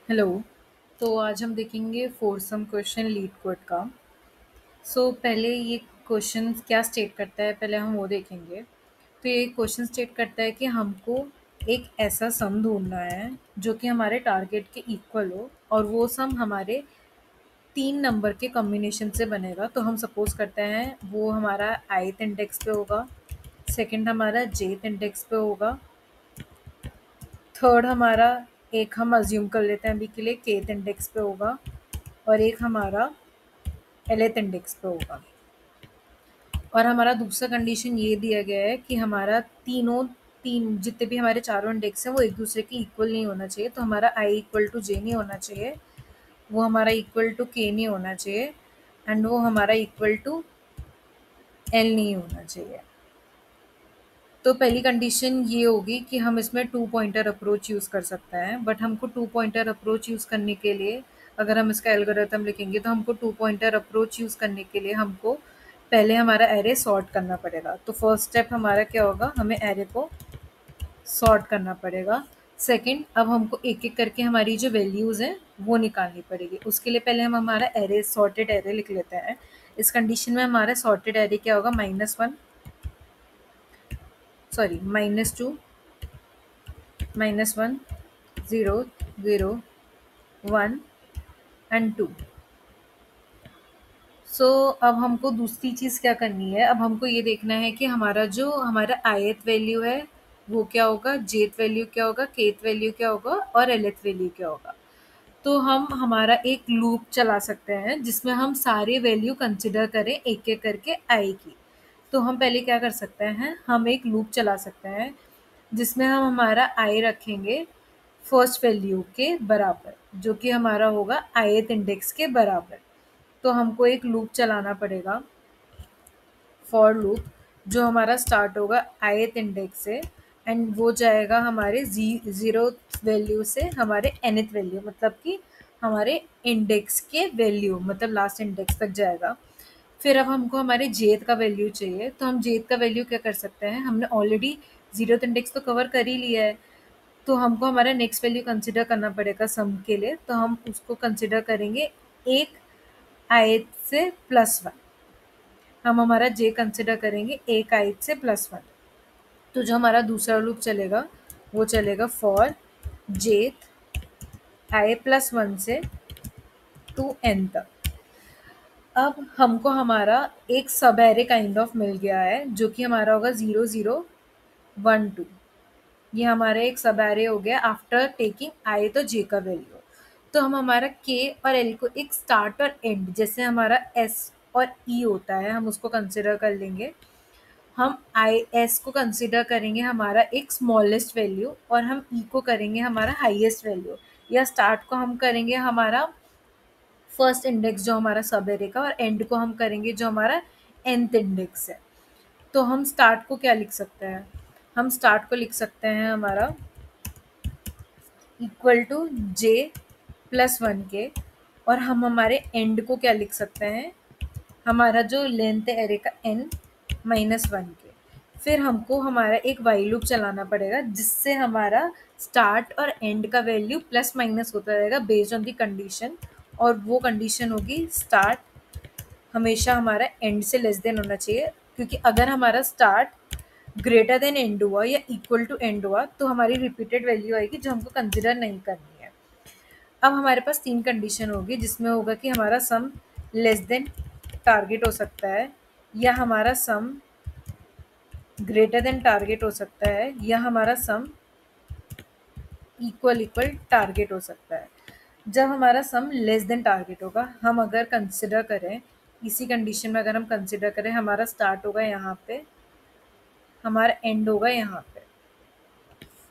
Hello. तो आज हम देखेंगे फोरसम क्वेश्चन लीड कोड का। पहले ये क्वेश्चन क्या स्टेट करता है, पहले हम वो देखेंगे। तो ये क्वेश्चन स्टेट करता है कि हमको एक ऐसा सम ढूंढना है जो कि हमारे टारगेट के इक्वल हो, और वो सम हमारे 3 नंबर के कॉम्बिनेशन से बनेगा। तो हम सपोज करते हैं वो हमारा आइथ इंडेक्स पे होगा, सेकंड हमारा जेथ इंडेक्स पे होगा, थर्ड हमारा, एक हम अज्यूम कर लेते हैं अभी के लिए, केथ इंडेक्स पे होगा, और एक हमारा एलेथ इंडेक्स पे होगा। और हमारा दूसरा कंडीशन ये दिया गया है कि हमारा तीन जितने भी हमारे चारों इंडेक्स हैं वो एक दूसरे के इक्वल नहीं होना चाहिए। तो हमारा आई इक्वल टू जे नहीं होना चाहिए, वो हमारा इक्वल टू के नहीं होना चाहिए, एंड वो हमारा इक्वल टू एल नहीं होना चाहिए। तो पहली कंडीशन ये होगी कि हम इसमें टू पॉइंटर अप्रोच यूज़ कर सकते हैं, बट हमको टू पॉइंटर अप्रोच यूज़ करने के लिए, अगर हम इसका एल्गोरिथम लिखेंगे तो हमको टू पॉइंटर अप्रोच यूज़ करने के लिए हमको पहले हमारा एरे सॉर्ट करना पड़ेगा। तो फर्स्ट स्टेप हमारा क्या होगा, हमें एरे को सॉर्ट करना पड़ेगा। सेकंड, अब हमको एक एक करके हमारी जो वैल्यूज़ हैं वो निकालनी पड़ेगी। उसके लिए पहले हम हमारा एरे, सॉर्टेड एरे लिख लेते हैं। इस कंडीशन में हमारा सॉर्टेड एरे क्या होगा, -2, -1, 0, 0, 1 एंड 2। अब हमको दूसरी चीज़ क्या करनी है, अब हमको ये देखना है कि हमारा आयत वैल्यू है वो क्या होगा, जेथ वैल्यू क्या होगा, केथ वैल्यू क्या होगा, और एलेथ वैल्यू क्या होगा। तो हम हमारा एक लूप चला सकते हैं जिसमें हम सारे वैल्यू कंसिडर करें एक एक करके आई की। तो हम पहले क्या कर सकते हैं, हम एक लूप चला सकते हैं जिसमें हम हमारा आई रखेंगे फर्स्ट वैल्यू के बराबर, जो कि हमारा होगा ith इंडेक्स के बराबर। तो हमको एक लूप चलाना पड़ेगा, फॉर लूप, जो हमारा स्टार्ट होगा ith इंडेक्स से, एंड वो जाएगा हमारे जीरो वैल्यू से हमारे nth वैल्यू, मतलब कि हमारे इंडेक्स के वैल्यू, मतलब लास्ट इंडेक्स तक जाएगा। फिर अब हमको हमारे जेथ का वैल्यू चाहिए, तो हम जेथ का वैल्यू क्या कर सकते हैं, हमने ऑलरेडी जीरो इंडेक्स तो कवर कर ही लिया है। तो हमको हमारा नेक्स्ट वैल्यू कंसिडर करना पड़ेगा सम के लिए, तो हम उसको कंसिडर करेंगे एक आयत से +1। हम हमारा जे कंसिडर करेंगे एक आयत से +1। तो जो हमारा दूसरा लूप चलेगा वो चलेगा फॉर जेथ i+1 से टू n तक। अब हमको हमारा एक सब एरे काइंड ऑफ मिल गया है जो कि हमारा होगा 0, 0, 1, 2। ये हमारा एक सब एरे हो गया आफ्टर टेकिंग आई तो जे का वैल्यू। तो हम हमारा के और एल को एक स्टार्ट और एंड, जैसे हमारा एस और ई होता है, हम उसको कंसिडर कर लेंगे। हम आई एस को कंसिडर करेंगे हमारा एक स्मॉलेस्ट वैल्यू, और हम ई को करेंगे हमारा हाईएस्ट वैल्यू, या स्टार्ट को हम करेंगे हमारा फर्स्ट इंडेक्स जो हमारा सब एरे का, और एंड को हम करेंगे जो हमारा nth इंडेक्स है। तो हम स्टार्ट को क्या लिख सकते हैं, हम स्टार्ट को लिख सकते हैं हमारा इक्वल टू j+1 के, और हम हमारे एंड को क्या लिख सकते हैं, हमारा जो लेंथ है एरे का n-1 के। फिर हमको हमारा एक वाइल लूप चलाना पड़ेगा जिससे हमारा स्टार्ट और एंड का वैल्यू प्लस माइनस होता रहेगा बेस्ड ऑन दी कंडीशन, और वो कंडीशन होगी स्टार्ट हमेशा हमारा एंड से लेस देन होना चाहिए, क्योंकि अगर हमारा स्टार्ट ग्रेटर देन एंड हुआ या इक्वल टू एंड हुआ तो हमारी रिपीटेड वैल्यू आएगी जो हमको कंसिडर नहीं करनी है। अब हमारे पास 3 कंडीशन होगी जिसमें होगा कि हमारा सम लेस देन टारगेट हो सकता है, या हमारा सम ग्रेटर देन टारगेट हो सकता है, या हमारा सम इक्वल इक्वल टारगेट हो सकता है। जब हमारा सम लेस देन टारगेट होगा, हम अगर कंसिडर करें इसी कंडीशन में, अगर हम कंसिडर करें हमारा स्टार्ट होगा यहाँ पे, हमारा एंड होगा यहाँ पे।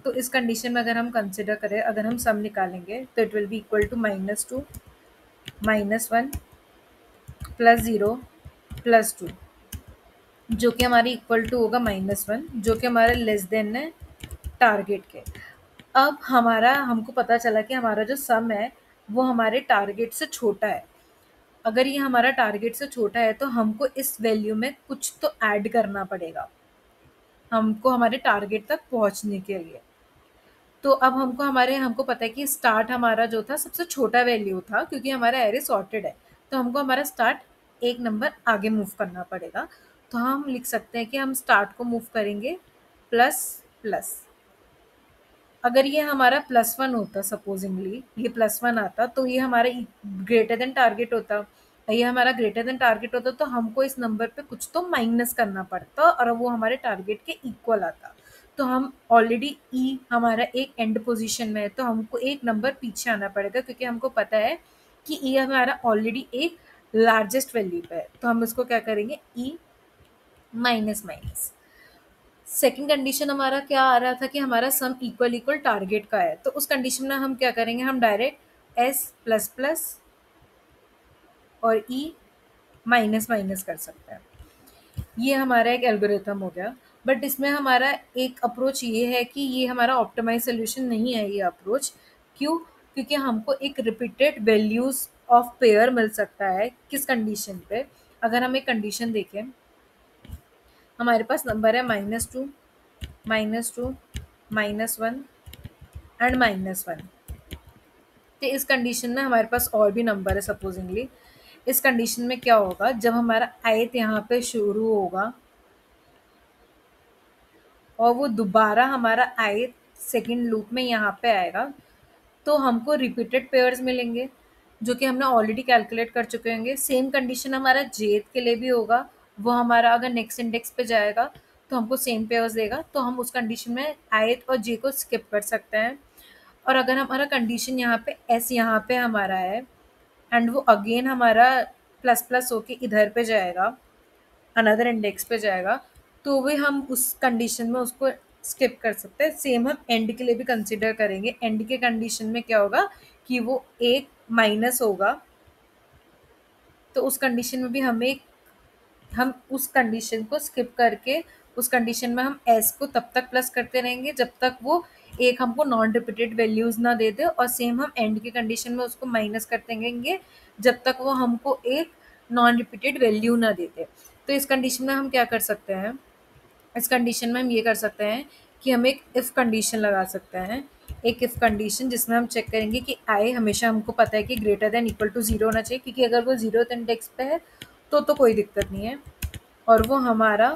तो इस कंडीशन में अगर हम कंसिडर करें, अगर हम सम निकालेंगे तो it will be equal to -2, -1, +0, +2, जो कि हमारी इक्वल टू होगा -1, जो कि हमारा लेस देन है टारगेट के। अब हमको पता चला कि हमारा जो सम है वो हमारे टारगेट से छोटा है। अगर ये हमारा टारगेट से छोटा है तो हमको इस वैल्यू में कुछ तो ऐड करना पड़ेगा हमको हमारे टारगेट तक पहुंचने के लिए। तो अब हमको पता है कि स्टार्ट हमारा जो था सबसे छोटा वैल्यू था, क्योंकि हमारा एरे सॉर्टेड है, तो हमको हमारा स्टार्ट एक नंबर आगे मूव करना पड़ेगा। तो हम लिख सकते हैं कि हम स्टार्ट को मूव करेंगे प्लस प्लस। अगर ये हमारा +1 होता, सपोजिंगली ये +1 आता, तो ये हमारा ग्रेटर देन टारगेट होता। ये हमारा ग्रेटर देन टारगेट होता तो हमको इस नंबर पे कुछ तो माइनस करना पड़ता और वो हमारे टारगेट के इक्वल आता। तो हम ऑलरेडी ई हमारा एक एंड पोजीशन में है, तो हमको एक नंबर पीछे आना पड़ेगा, क्योंकि हमको पता है कि ई हमारा ऑलरेडी एक लार्जेस्ट वैल्यू पे है। तो हम इसको क्या करेंगे, E minus minus. Second condition हमारा क्या आ रहा था कि हमारा सम इक्वल इक्वल टारगेट का है, तो उस कंडीशन में हम क्या करेंगे, हम डायरेक्ट एस प्लस प्लस और ई माइनस माइनस कर सकते हैं। ये हमारा एक एल्गोरिथम हो गया। बट इसमें हमारा एक अप्रोच ये है कि ये हमारा ऑप्टिमाइज सोल्यूशन नहीं है ये अप्रोच। क्यों? क्योंकि हमको एक रिपीटेड वैल्यूज ऑफ पेयर मिल सकता है। किस कंडीशन पे? अगर हम एक कंडीशन देखें, हमारे पास नंबर है -2, -2, -1 एंड -1। तो इस कंडीशन में हमारे पास और भी नंबर है सपोजिंगली। इस कंडीशन में क्या होगा, जब हमारा आयत यहाँ पे शुरू होगा और वो दोबारा हमारा आयत सेकंड लूप में यहाँ पे आएगा, तो हमको रिपीटेड पेयर्स मिलेंगे, जो कि हमने ऑलरेडी कैलकुलेट कर चुके होंगे। सेम कंडीशन हमारा जेथ के लिए भी होगा। वो हमारा अगर नेक्स्ट इंडेक्स पे जाएगा तो हमको सेम पेयर्स देगा, तो हम उस कंडीशन में आयत और जे को स्किप कर सकते हैं। और अगर हमारा कंडीशन यहाँ पे एस यहाँ पे हमारा है एंड वो अगेन हमारा प्लस प्लस होके इधर पे जाएगा, अनदर इंडेक्स पे जाएगा, तो भी हम उस कंडीशन में उसको स्किप कर सकते हैं। सेम हम एंड के लिए भी कंसिडर करेंगे। एंड के कंडीशन में क्या होगा कि वो एक माइनस होगा, तो उस कंडीशन में भी हम उस कंडीशन को स्किप करके उस कंडीशन में हम एस को तब तक प्लस करते रहेंगे जब तक वो एक हमको नॉन रिपीटेड वैल्यूज ना दे दे, और सेम हम एंड की कंडीशन में उसको माइनस करते रहेंगे जब तक वो हमको एक नॉन रिपीटेड वैल्यू ना दे दे। तो इस कंडीशन में हम क्या कर सकते हैं, इस कंडीशन में हम ये कर सकते हैं कि हम एक इफ़ कंडीशन लगा सकते हैं। एक इफ़ कंडीशन जिसमें हम चेक करेंगे कि आई हमेशा हमको पता है कि ग्रेटर देन इक्वल टू 0 होना चाहिए, क्योंकि अगर वो 0th इंडेक्स पे है तो कोई दिक्कत नहीं है। और वो हमारा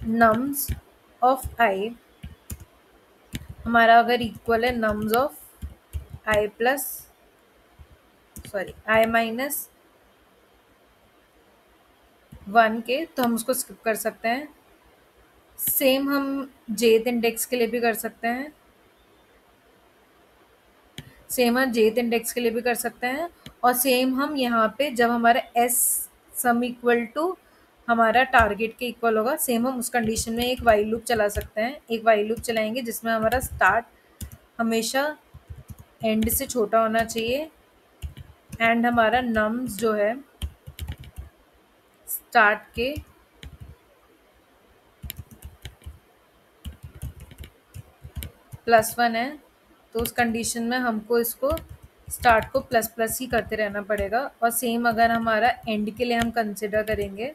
नम्स ऑफ आई हमारा अगर इक्वल है nums of I plus I minus 1 के, तो हम उसको स्किप कर सकते हैं। सेम हम जेथ इंडेक्स के लिए भी कर सकते हैं। सेम हम जेथ इंडेक्स के लिए भी कर सकते हैं। और सेम हम यहाँ पे जब हमारा एस सम इक्वल टू हमारा टारगेट के इक्वल होगा, सेम हम उस कंडीशन में एक वाइल लूप चला सकते हैं। एक वाइल लूप चलाएंगे जिसमें हमारा स्टार्ट हमेशा एंड से छोटा होना चाहिए एंड हमारा नम्स जो है स्टार्ट के +1 है। तो उस कंडीशन में हमको इसको स्टार्ट को प्लस प्लस ही करते रहना पड़ेगा। और सेम अगर हमारा एंड के लिए हम कंसिडर करेंगे,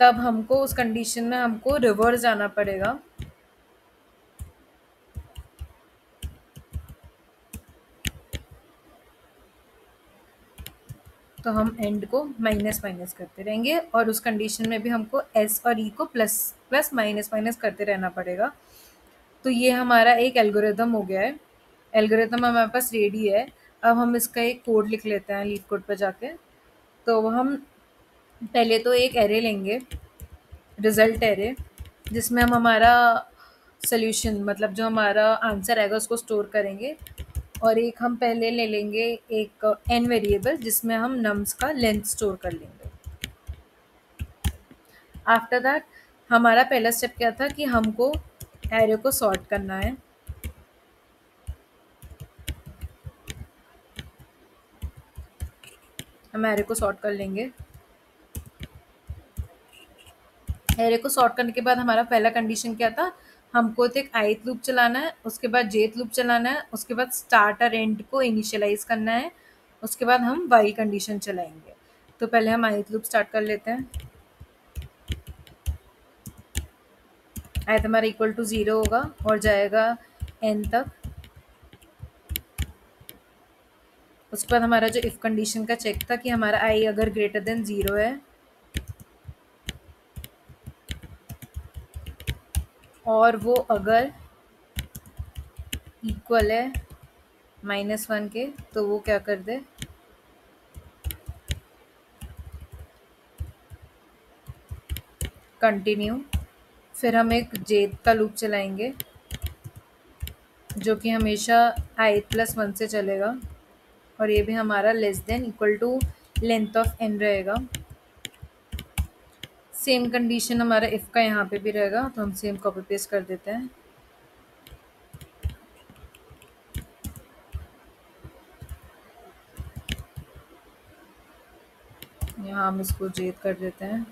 तब हमको उस कंडीशन में हमको रिवर्स जाना पड़ेगा। तो हम एंड को माइनस माइनस करते रहेंगे और उस कंडीशन में भी हमको एस और ई को प्लस प्लस माइनस माइनस करते रहना पड़ेगा। तो ये हमारा एक एल्गोरिदम हो गया है। एल्गोरिदम हमारे पास रेडी है। अब हम इसका एक कोड लिख लेते हैं लीड कोड पर जाके। तो हम पहले तो एक एरे लेंगे, रिजल्ट एरे, जिसमें हम हमारा सोल्यूशन मतलब जो हमारा आंसर आएगा उसको स्टोर करेंगे। और एक हम पहले ले लेंगे एक एन वेरिएबल जिसमें हम नम्स का लेंथ स्टोर कर लेंगे। आफ्टर दैट हमारा पहला स्टेप क्या था कि हमको एरे को सॉर्ट करना है। हम एरे को सॉर्ट कर लेंगे। एरे को सॉर्ट करने के बाद हमारा पहला कंडीशन क्या था, हमको तो एक ith लूप चलाना है, उसके बाद jth लूप चलाना है, उसके बाद स्टार्ट और एंड को इनिशियलाइज करना है, उसके बाद हम वाइल कंडीशन चलाएंगे। तो पहले हम ith लूप स्टार्ट कर लेते हैं। ith हमारा इक्वल टू 0 होगा और जाएगा n तक। उसके बाद हमारा जो इफ कंडीशन का चेक था कि हमारा i अगर ग्रेटर देन 0 है और वो अगर इक्वल है -1 के, तो वो क्या कर दे, कंटिन्यू। फिर हम एक जेथ का लूप चलाएंगे जो कि हमेशा i+1 से चलेगा और ये भी हमारा less than equal to length of n रहेगा। सेम कंडीशन हमारा इफ का यहाँ पे भी रहेगा, तो हम सेम कॉपी पेस्ट कर देते हैं। यहाँ हम इसको जेथ कर देते हैं।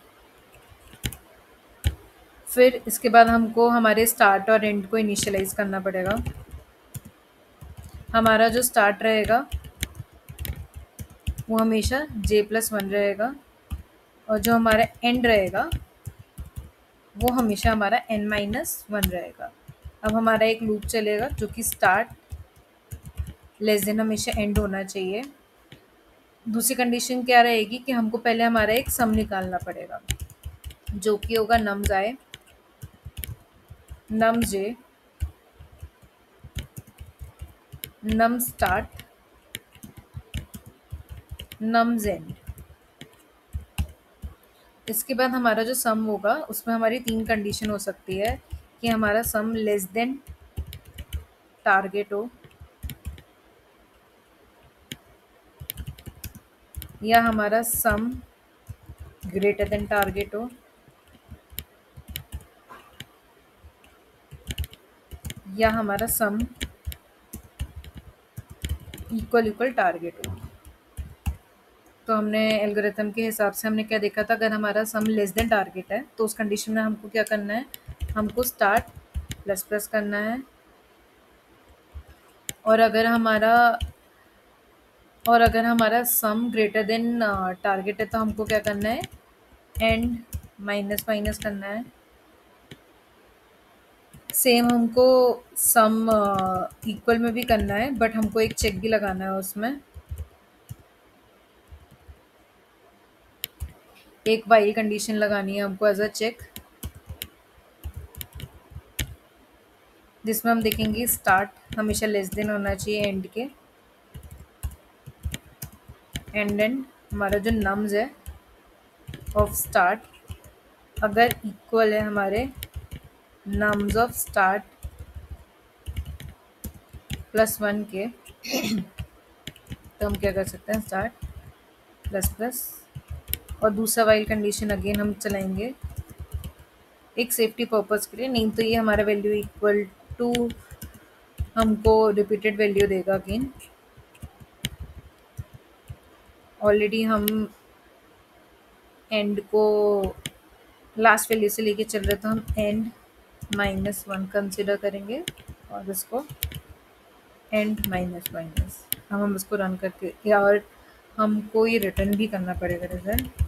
फिर इसके बाद हमको हमारे स्टार्ट और एंड को इनिशियलाइज करना पड़ेगा। हमारा जो स्टार्ट रहेगा वो हमेशा j+1 रहेगा और जो हमारा एंड रहेगा वो हमेशा हमारा n-1 रहेगा। अब हमारा एक लूप चलेगा जो कि स्टार्ट लेस देन हमेशा एंड होना चाहिए। दूसरी कंडीशन क्या रहेगी कि हमको पहले हमारा एक सम निकालना पड़ेगा जो कि होगा nums i nums j num start nums end। इसके बाद हमारा जो सम होगा उसमें हमारी 3 कंडीशन हो सकती है कि हमारा सम लेस देन टारगेट हो या हमारा सम ग्रेटर देन टारगेट हो या हमारा सम इक्वल इक्वल टारगेट हो। तो हमने एल्गोरिथम के हिसाब से हमने क्या देखा था, अगर हमारा सम लेस देन टारगेट है तो उस कंडीशन में हमको क्या करना है, हमको स्टार्ट प्लस प्लस करना है। और अगर हमारा सम ग्रेटर देन टारगेट है तो हमको क्या करना है, एंड माइनस माइनस करना है। सेम हमको सम इक्वल में भी करना है, बट हमको एक चेक भी लगाना है उसमें, एक वाइल कंडीशन लगानी है हमको एज अ चेक, जिसमें हम देखेंगे स्टार्ट हमेशा लेस देन होना चाहिए एंड के, एंड हमारा जो नम्स है ऑफ स्टार्ट अगर इक्वल है हमारे नम्स ऑफ स्टार्ट +1 के, तो हम क्या कर सकते हैं, स्टार्ट प्लस प्लस। और दूसरा वाइल कंडीशन अगेन हम चलाएंगे एक सेफ्टी पर्पस के लिए, नहीं तो ये हमारा वैल्यू इक्वल टू हमको रिपीटेड वैल्यू देगा अगेन। ऑलरेडी हम एंड को लास्ट वैल्यू से लेके चल रहे, तो हम एंड -1 कंसिडर करेंगे और इसको एंड माइनस माइनस। हम इसको रन करके या और हमको ये रिटर्न भी करना पड़ेगा रिजल्ट।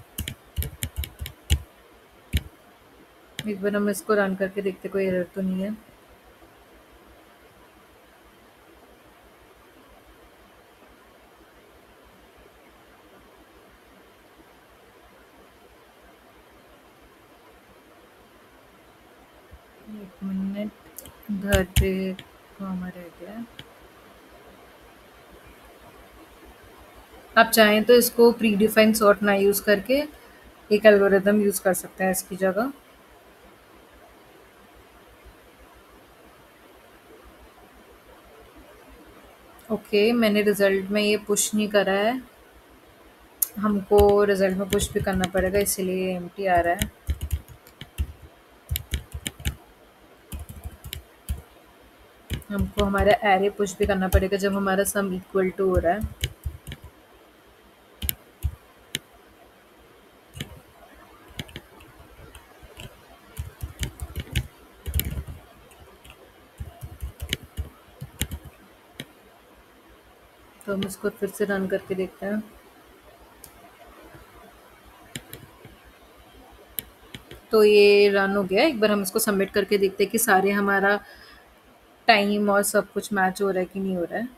एक बार हम इसको रन करके देखते कोई एरर तो नहीं है। एक मिनट घर पे काम रह गया। आप चाहें तो इसको प्री डिफाइन सॉर्ट ना यूज़ करके एक एल्गोरिदम यूज़ कर सकते हैं इसकी जगह। ओके, मैंने रिजल्ट में ये पुश नहीं करा है, हमको रिजल्ट में पुश भी करना पड़ेगा, इसीलिए एम्प्टी आ रहा है। हमको हमारा एरे पुश भी करना पड़ेगा जब हमारा सम इक्वल टू हो रहा है। तो हम इसको फिर से रन करके देखते हैं। तो ये रन हो गया। एक बार हम इसको सबमिट करके देखते हैं कि सारे हमारा टाइम और सब कुछ मैच हो रहा है कि नहीं हो रहा है।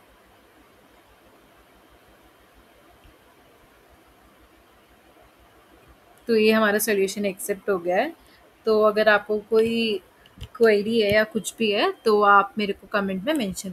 तो ये हमारा सॉल्यूशन एक्सेप्ट हो गया है। तो अगर आपको कोई क्वेरी है या कुछ भी है तो आप मेरे को कमेंट में मेंशन